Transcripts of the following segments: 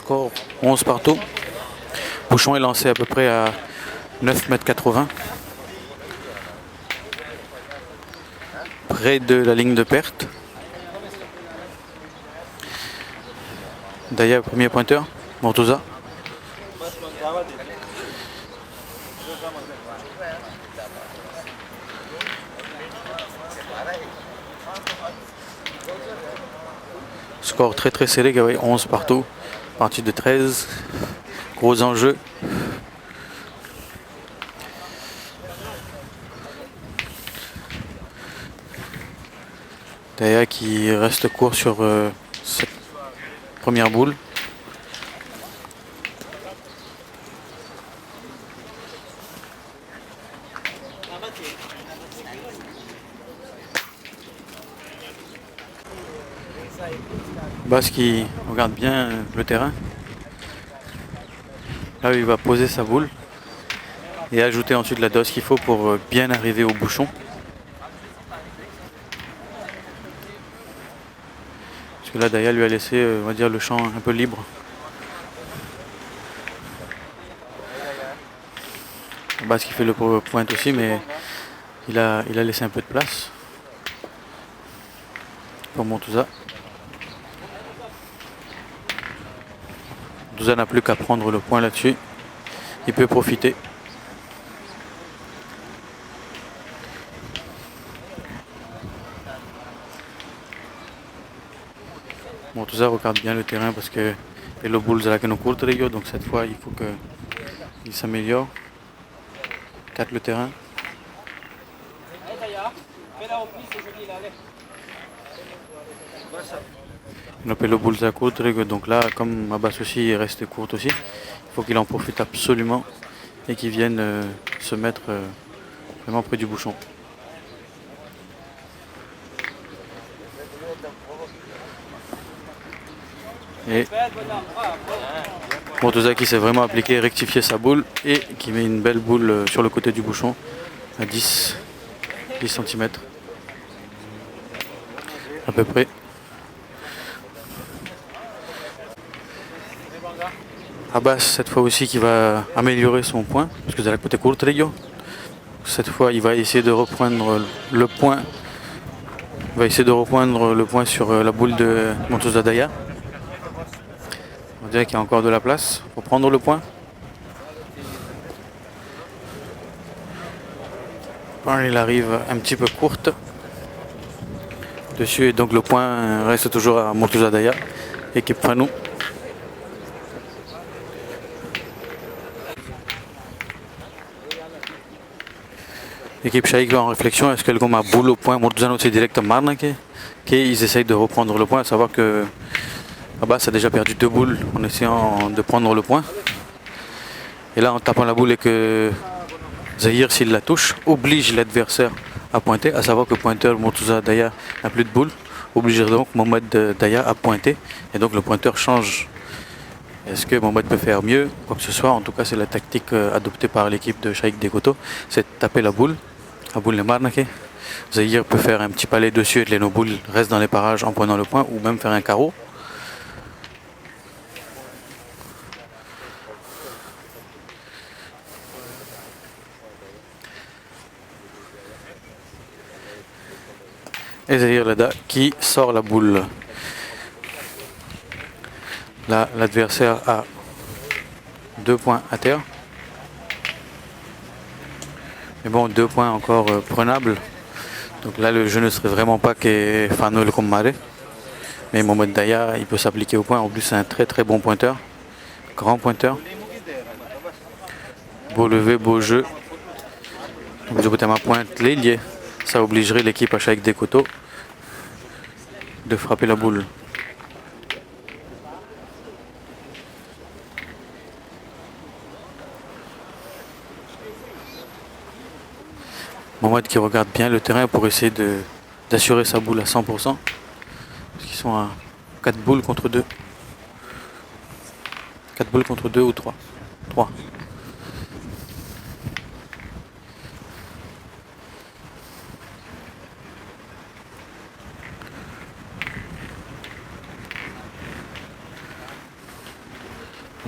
score 11 partout. Bouchon est lancé à peu près à 9,80 m. Près de la ligne de perte. Daya, premier pointeur. Mortuza. Score très très serré, 11 partout. Partie de 13. Gros enjeu. Daya qui reste court sur cette première boule. Basse qui regarde bien le terrain. Là, il va poser sa boule et ajouter ensuite la dose qu'il faut pour bien arriver au bouchon. Parce que là, Daya lui a laissé, on va dire, le champ un peu libre. Basse qui fait le point aussi, mais il a laissé un peu de place pour Mortuza. Mortuza n'a plus qu'à prendre le point là-dessus. Il peut profiter. Mortuza regarde bien le terrain parce que le boule de la Kenokurt, donc cette fois il faut qu'il s'améliore. 4 le terrain. On appelle le boule de la courte, donc là comme Abbas aussi il reste courte aussi, il faut qu'il en profite absolument et qu'il vienne se mettre vraiment près du bouchon. Et Mortuza qui s'est vraiment appliqué, rectifier sa boule et qui met une belle boule sur le côté du bouchon à 10 cm à peu près. Abbas cette fois aussi qui va améliorer son point parce que de la côté courte, cette fois il va essayer de reprendre le point. Il va essayer de reprendre le point sur la boule de Mortuza Daya. On dirait qu'il y a encore de la place pour prendre le point. Il arrive un petit peu courte dessus et donc le point reste toujours à Mortuza Daya. Équipe Fanou. Équipe Shaik en réflexion, est-ce qu'elle a boule au point, Mortuza aussi direct Marnake, qu'ils essayent de reprendre le point, à savoir que Abbas a déjà perdu 2 boules en essayant de prendre le point. Et là en tapant la boule et que Zahir s'il la touche, oblige l'adversaire à pointer, à savoir que le pointeur Mortuza Daya n'a plus de boule, oblige donc Mohamed Daya à pointer et donc le pointeur change. Est-ce que Mohamed peut faire mieux, quoi que ce soit? En tout cas c'est la tactique adoptée par l'équipe de Shaik Dekoto, c'est de taper la boule de Marnake. Zahir peut faire un petit palais dessus et les nos boules restent dans les parages en prenant le point ou même faire un carreau. Et Zahir Lada qui sort la boule. Là, l'adversaire a 2 points à terre. Mais bon, 2 points encore prenables. Donc là, le jeu ne serait vraiment pas que Fanol comme Mare. Mais Mohamed Daya, il peut s'appliquer au point. En plus, c'est un très très bon pointeur. Grand pointeur. Beau lever, beau jeu. Donc, Djokoutama pointe l'ailier. Ça obligerait l'équipe à Shaik Dekoto de frapper la boule. Mohamed qui regarde bien le terrain pour essayer d'assurer sa boule à 100%. Parce qu'ils sont à 4 boules contre 2. 4 boules contre 2 ou 3. 3.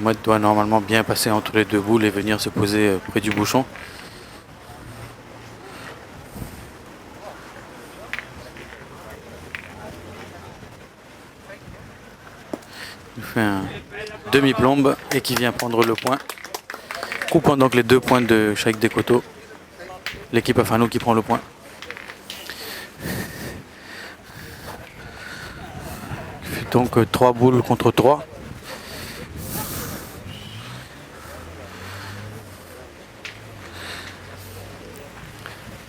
Mohamed doit normalement bien passer entre les deux boules et venir se poser près du bouchon. Il fait un demi-plombe et qui vient prendre le point. Coupant donc les 2 points de Shaikh Dekoto. L'équipe Afano qui prend le point. Donc 3 boules contre 3.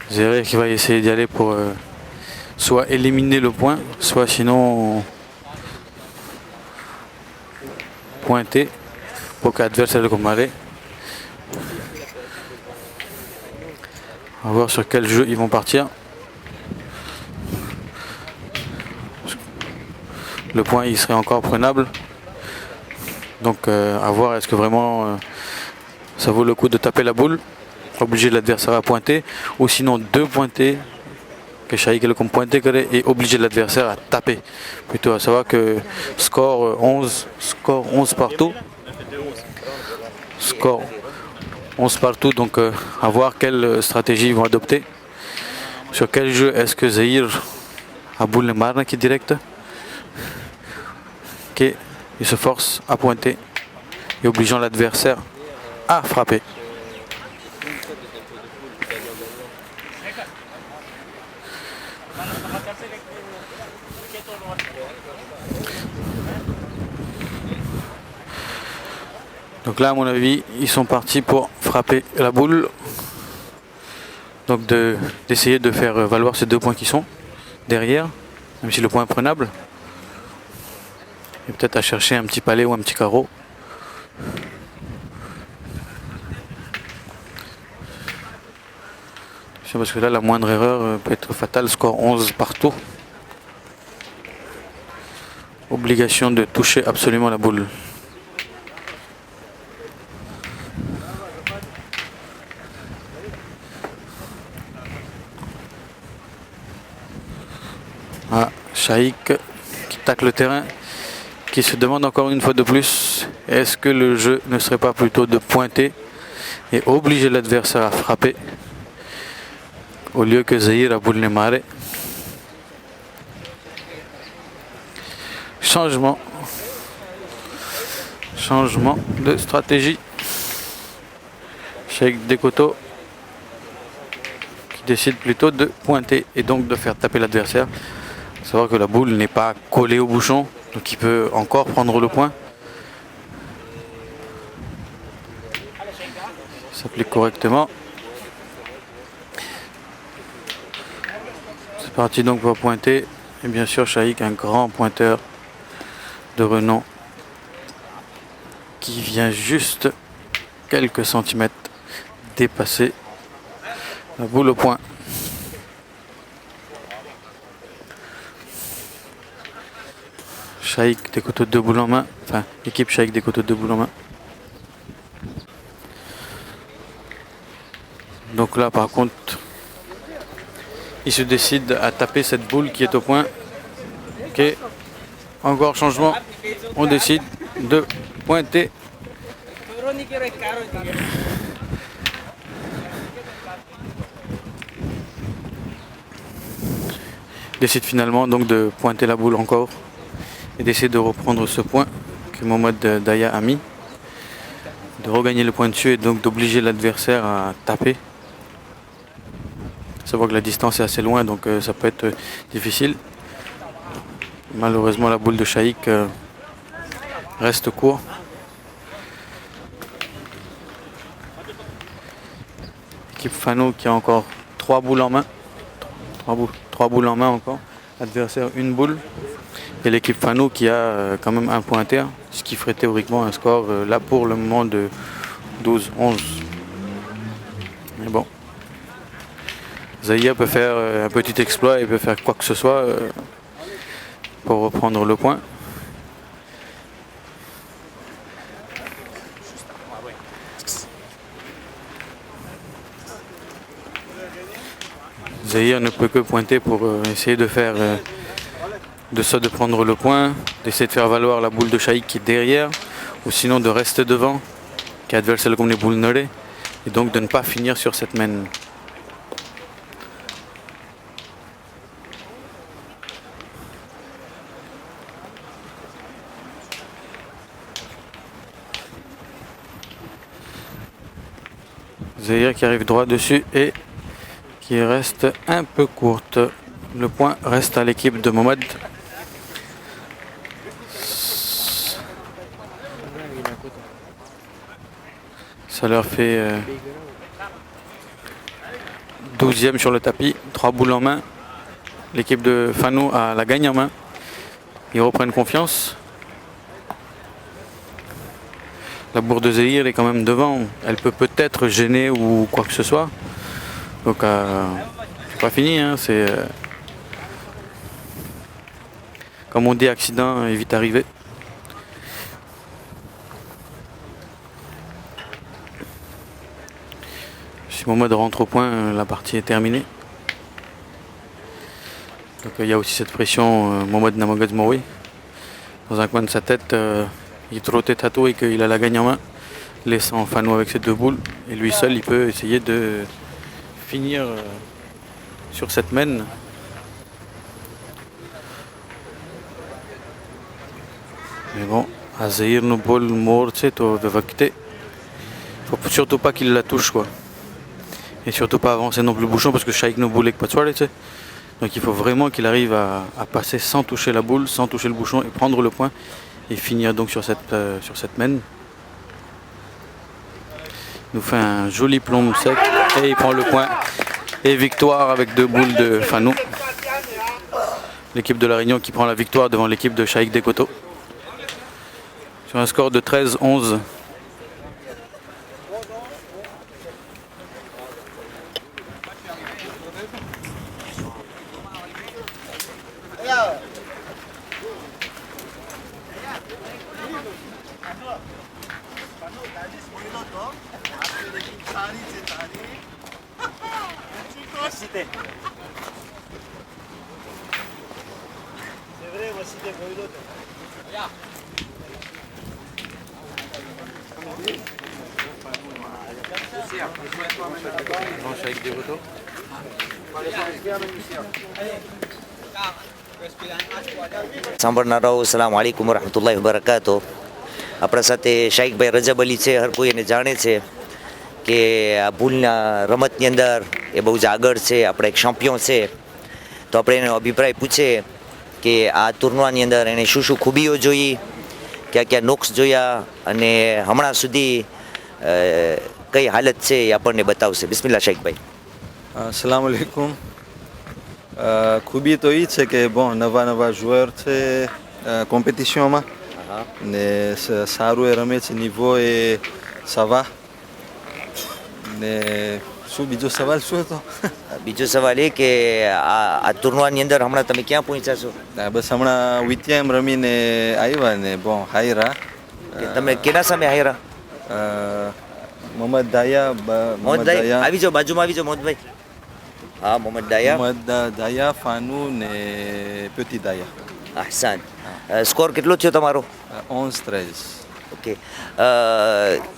Zérer qui va essayer d'y aller pour soit éliminer le point, soit sinon pointer pour qu'adversaire le commaré. On va voir sur quel jeu ils vont partir. Le point il serait encore prenable. Donc à voir est-ce que vraiment ça vaut le coup de taper la boule, obliger l'adversaire à pointer, ou sinon de pointer, que Shaikh le comme pointer et obliger l'adversaire à taper. Plutôt à savoir que score 11 partout. Score 11 partout, donc à voir quelle stratégie ils vont adopter. Sur quel jeu est-ce que Zahir a boule marne qui est direct. Ok, il se force à pointer et obligeant l'adversaire à frapper. Donc là, à mon avis, ils sont partis pour frapper la boule. Donc d'essayer de faire valoir ces 2 points qui sont derrière, même si le point est prenable. Et peut-être à chercher un petit palais ou un petit carreau. Parce que là, la moindre erreur peut être fatale. Score 11 partout. Obligation de toucher absolument la boule. Ah, Shaikh qui tacle le terrain, qui se demande encore une fois de plus, est-ce que le jeu ne serait pas plutôt de pointer et obliger l'adversaire à frapper au lieu que Zahir à boule marre. Changement de stratégie. Shaikh Dekoto qui décide plutôt de pointer et donc de faire taper l'adversaire. Savoir que la boule n'est pas collée au bouchon, donc il peut encore prendre le point. Ça s'applique correctement. C'est parti donc pour pointer. Et bien sûr Shaikh, un grand pointeur de renom qui vient juste quelques centimètres dépasser la boule au point. Shaikh Dekoto 2 boules en main, enfin équipe Shaikh Dekoto 2 boules en main. Donc là par contre il se décide à taper cette boule qui est au point. Ok, encore changement, on décide de pointer. Décide finalement donc de pointer la boule encore et d'essayer de reprendre ce point que Mohamed Daya a mis, de regagner le point dessus et donc d'obliger l'adversaire à taper. Ça voit que la distance est assez loin, donc ça peut être difficile. Malheureusement la boule de Shaikh reste court. Équipe Fano qui a encore 3 boules en main. 3 boules en main encore. Adversaire 1 boule. Et l'équipe Fano qui a quand même un point inter, ce qui ferait théoriquement un score là pour le moment de 12-11. Mais bon. Zahir peut faire un petit exploit, il peut faire quoi que ce soit pour reprendre le point. Zahir ne peut que pointer pour essayer de faire de prendre le point, d'essayer de faire valoir la boule de Shaikh qui est derrière, ou sinon de rester devant, qui a adversaire comme les boules nolées, et donc de ne pas finir sur cette main. Zahir qui arrive droit dessus et qui reste un peu courte. Le point reste à l'équipe de Mohamed. Ça leur fait 12e sur le tapis, 3 boules en main. L'équipe de Fanou a la gagne en main. Ils reprennent confiance. La bourre de Zahir est quand même devant. Elle peut peut-être gêner ou quoi que ce soit. Donc c'est pas fini. Hein. C'est comme on dit, accident est vite arrivé. Si Mohamed rentre au point, la partie est terminée. Donc il y a aussi cette pression Mohamed Namagadz Maui. Dans un coin de sa tête, il trottait Tato et qu'il a la gagne en main, laissant Fanou avec ses 2 boules. Et lui seul, il peut essayer de finir sur cette main. Mais bon, Zahir no bol morce to vevakte. Faut surtout pas qu'il la touche quoi. Et surtout pas avancer non plus le bouchon parce que Shaikh no boule pas de. Donc il faut vraiment qu'il arrive à passer sans toucher la boule, sans toucher le bouchon et prendre le point et finir donc sur cette main. Il nous fait un joli plomb sec et il prend le point. Et victoire avec 2 boules de Fanou. L'équipe de La Réunion qui prend la victoire devant l'équipe de Shaikh Dekoto. Sur un score de 13-11. સાંભળનારાઓ અસલામ વાલેકુમ વરહમતુલ્લાહિ વબરકાતુહ. આપણા સાથે શાઈકભાઈ રજબ અલી છે. હર કોઈ એને જાણે છે કે આ ભૂલના રમતની અંદર એ બહુ જ આગળ છે, આપણા એક ચેમ્પિયન છે. તો આપણે એનો અભિપ્રાય પૂછે કે આ ટુર્નાની અંદર એણે શું શું ખૂબીઓ જોઈ, ક્યાં ક્યાં નોક્સ જોયા અને હમણાં સુધી કઈ હાલત છે એ આપણને બતાવશે. બિસ્મિલ્લાહ શાઈકભાઈ. અસલામ વાલેકુમ. ખૂબી તો એ છે કે નવા નવા joueur છે કોમ્પિટિશનમાં ને સારું એ રમે છે, નિવો એ સવા ને શું બીજો સવાલ શું હતો? બીજો સવાલ એ કે આ ટુર્નાની અંદર હમણાં તમે ક્યાં પહોંચ્યા છો? બસ હમણાં વિત્યામ રમીને આવ્યા ને હાયરા. તમે કેના સામે હાયરા? મોહમ્મદ દાયા. મોહમ્મદભાઈ આવી જાઓ, બાજુમાં આવી જાઓ મોહમ્મદભાઈ. હા, મોહમ્મદ દાયા. મોહમ્મદ દાયા, ફાનુ ને પેટી દાયા. અહસાન. સ્કોર કેટલો થયો તમારો? 11-13. ઓકે.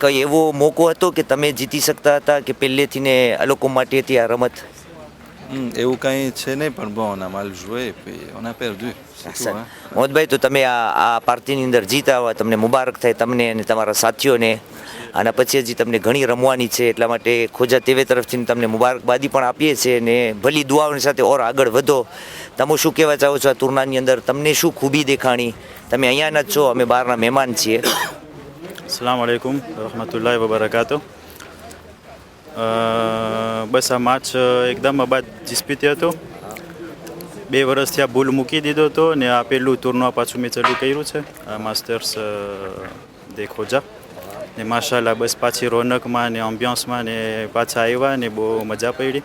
કઈ એવો મોકો હતો કે તમે જીતી શકતા હતા કે પહેલેથી ને આ લોકો માટે હતી આ રમત? એવું કંઈ છે નહીં, પણ on a mal joué puis on a perdu. મોહમ્મદભાઈ, તો તમે આ પાર્ટીની અંદર જીતા હોય, તમને મુબારક થાય તમને અને તમારા સાથીઓને. આના પછી હજી તમને ઘણી રમવાની છે, એટલા માટે ખોજા તેવે તરફથી તમને મુબારકબાદી પણ આપીએ છીએ અને ભલી દુઆઓની સાથે ઓર આગળ વધો. તમે શું કહેવા ચાહો છો આ ટુર્નાની અંદર? તમને શું ખૂબી દેખાણી? તમે અહીંયાના જ છો, અમે બહારના મહેમાન છીએ. અસ્સલામ વાલેકુમ રહમતુલ્લાહિ વબરકાતુહ. બસ આ મેચ એકદમ બાદ જીસ્પીતી હતો. 2 વર્ષથી આ ભૂલ મૂકી દીધો હતો ને આ પહેલું ટુર્ના પાછું મેં ચાલુ કર્યું છે માસ્ટર્સ દે ખોજા ને માશાલ્લાહ બસ પાછી રોનકમાં ને એમ્બિયન્સમાં ને પાછા આવ્યા ને બહુ મજા પડી.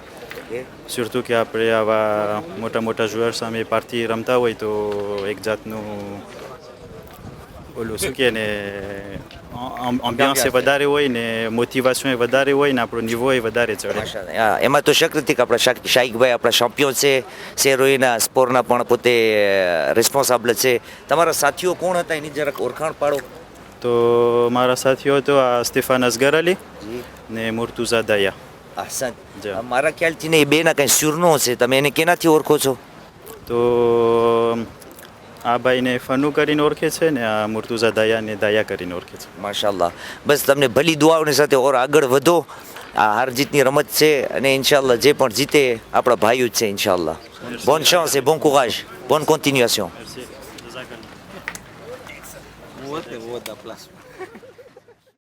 સુરતું કે આપણે આવા મોટા મોટા જુઆર સામે પાર્ટી રમતા હોય તો એક જાતનું ઓલું શું કહે ને એમ્બિયન્સ વધારે હોય ને મોટિવેશન વધારે હોય ને આપણો નિવો વધારે ચડે. એમાં તો શક નથી કે આપણા શાઈકભાઈ આપણા ચેમ્પિયન છે, શેરોઈના સ્પોરના પણ પોતે રિસ્પોન્સિબલ છે. તમારા સાથીઓ કોણ હતા એની જરાક ઓળખાણ પાડો. તો મારા સાથીઓ હતો આ સ્ટેફાનસ ગરાલી ને મુર્તુઝા દયા. અહસન. જી. મારા ખ્યાલથી ને એ બેના કંઈ સુરનો છે, તમે એને કેનાથી ઓળખો છો? તો આ ભાઈને ફનુ કરીને ઓળખે છે ને આ મુર્તુઝા દયાને દયા કરીને ઓળખે છે. માશાલ્લાહ. બસ તમને ભલી દુઆઓની સાથે ઓર આગળ વધો. આ હાર જીતની રમત છે અને ઇન્શાલ્લાહ જે પણ જીતે આપણા ભાઈઓ જ છે ઇન્શાલ્લાહ. બોન chance et bon courage, bonne continuation. Вот и вот, да, пластик.